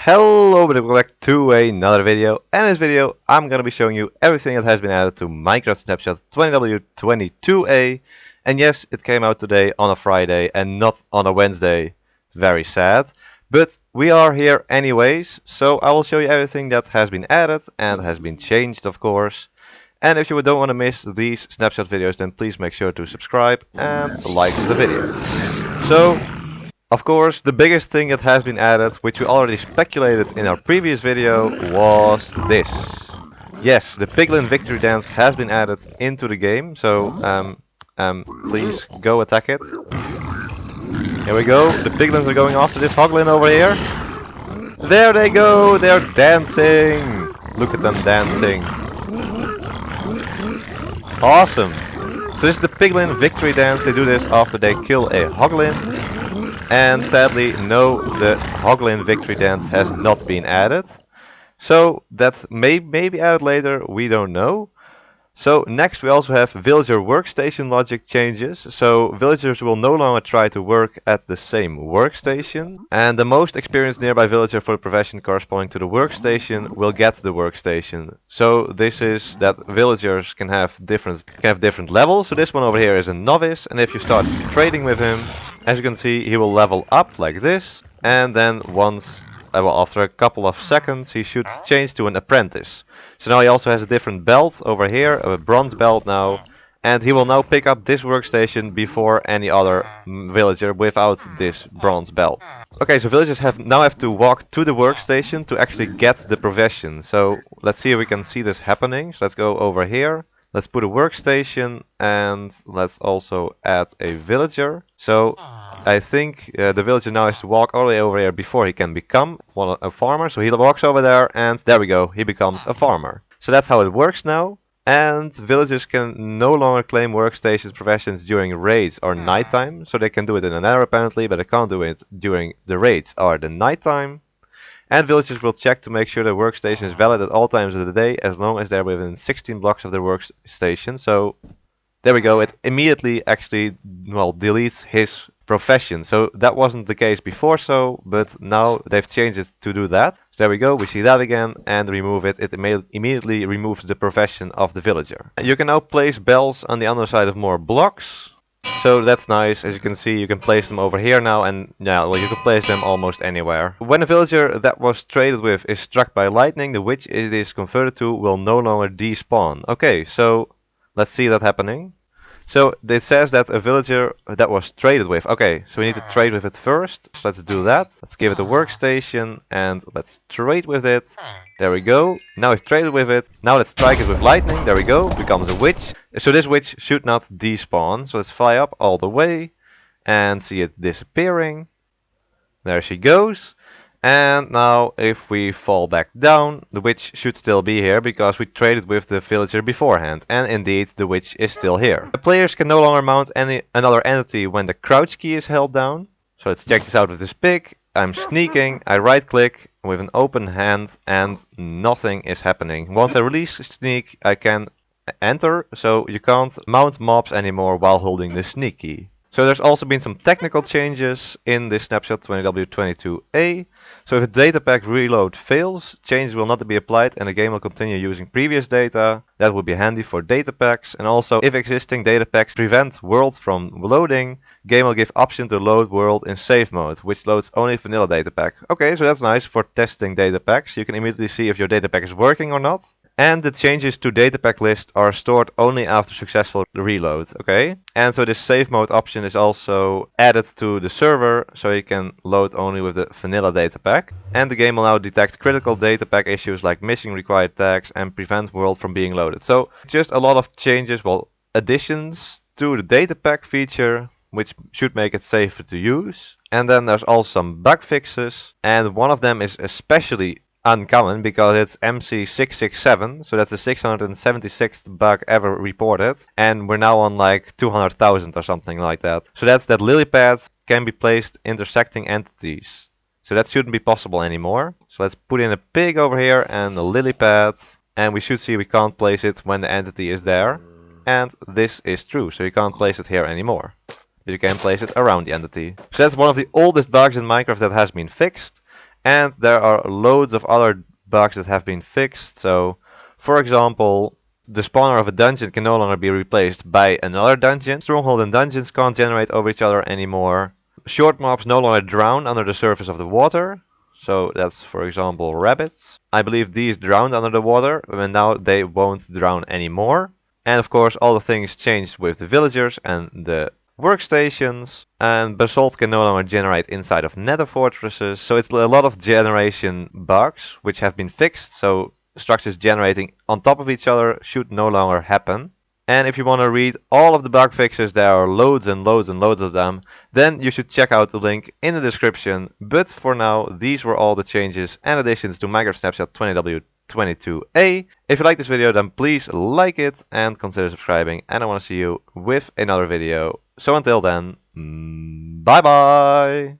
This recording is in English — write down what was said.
Hello, welcome back to another video, and in this video I'm gonna be showing you everything that has been added to Minecraft Snapshot 20w22a. And yes, it came out today on a Friday and not on a Wednesday. Very sad. But we are here anyways, so I will show you everything that has been added and has been changed, of course. And if you don't want to miss these snapshot videos, then please make sure to subscribe and like the video. So, of course, the biggest thing that has been added, which we already speculated in our previous video, was this. Yes, the Piglin victory dance has been added into the game, so please go attack it. Here we go, the Piglins are going after this hoglin over here. There they go, they're dancing! Look at them dancing. Awesome! So this is the Piglin victory dance. They do this after they kill a hoglin. And sadly, no, the hoglin victory dance has not been added. So that may be added later, we don't know. So next we also have villager workstation logic changes. So villagers will no longer try to work at the same workstation. And the most experienced nearby villager for the profession corresponding to the workstation will get the workstation. So this is that villagers can have different levels. So this one over here is a novice, and if you start trading with him, as you can see, he will level up like this. And then after a couple of seconds, he should change to an apprentice. So now he also has a different belt over here, a bronze belt now, and he will now pick up this workstation before any other villager without this bronze belt. Okay, so villagers now have to walk to the workstation to actually get the profession. So let's see if we can see this happening. So let's go over here. Let's put a workstation, and let's also add a villager. So I think the villager now has to walk all the way over here before he can become a farmer. So he walks over there, and there we go, he becomes a farmer. So that's how it works now. And villagers can no longer claim workstations professions during raids or nighttime. So they can do it in the nether apparently, but they can't do it during the raids or the nighttime. And villagers will check to make sure the workstation is valid at all times of the day, as long as they're within 16 blocks of the workstation. So there we go, it immediately actually, well, deletes his profession. So that wasn't the case before, but now they've changed it to do that. So there we go, we see that again, and remove it. It immediately removes the profession of the villager. You can now place bells on the underside of more blocks. So that's nice. As you can see, you can place them over here now, and yeah, well, you can place them almost anywhere. When a villager that was traded with is struck by lightning, the witch it is converted to will no longer despawn. Okay, so let's see that happening. So it says that a villager that was traded with. Okay, so we need to trade with it first. So let's do that. Let's give it a workstation and let's trade with it. There we go. Now we've traded with it. Now let's strike it with lightning. There we go. Becomes a witch. So this witch should not despawn. So let's fly up all the way and see it disappearing. There she goes. And now if we fall back down, the witch should still be here because we traded with the villager beforehand. And indeed, the witch is still here. The players can no longer mount another entity when the crouch key is held down. So let's check this out with this pig. I'm sneaking, I right click with an open hand and nothing is happening. Once I release sneak, I can enter, so you can't mount mobs anymore while holding the sneak key. So there's also been some technical changes in this Snapshot 20w22a. So if a datapack reload fails, changes will not be applied and the game will continue using previous data. That would be handy for datapacks. And also if existing datapacks prevent world from loading, game will give option to load world in safe mode, which loads only vanilla datapack. Okay, so that's nice for testing datapacks. You can immediately see if your datapack is working or not. And the changes to datapack list are stored only after successful reload, okay? And so this save mode option is also added to the server, so you can load only with the vanilla datapack. And the game will now detect critical datapack issues like missing required tags and prevent world from being loaded. So just a lot of changes, well, additions to the datapack feature, which should make it safer to use. And then there's also some bug fixes, and one of them is especially uncommon because it's MC667, so that's the 676th bug ever reported, and we're now on like 200,000 or something like that. So that's that lily pads can be placed intersecting entities. So that shouldn't be possible anymore. So let's put in a pig over here and a lily pad, and we should see we can't place it when the entity is there. And this is true, so you can't place it here anymore. But you can place it around the entity. So that's one of the oldest bugs in Minecraft that has been fixed. And there are loads of other bugs that have been fixed. So, for example, the spawner of a dungeon can no longer be replaced by another dungeon. Stronghold and dungeons can't generate over each other anymore. Short mobs no longer drown under the surface of the water. So that's, for example, rabbits. I believe these drowned under the water, and now they won't drown anymore. And of course, all the things changed with the villagers and the workstations. And basalt can no longer generate inside of nether fortresses. So it's a lot of generation bugs which have been fixed. So structures generating on top of each other should no longer happen. And if you want to read all of the bug fixes, there are loads and loads and loads of them, then you should check out the link in the description. But for now, these were all the changes and additions to Minecraft Snapshot 20w22a. If you like this video, then please like it and consider subscribing. And I want to see you with another video. So until then, bye bye!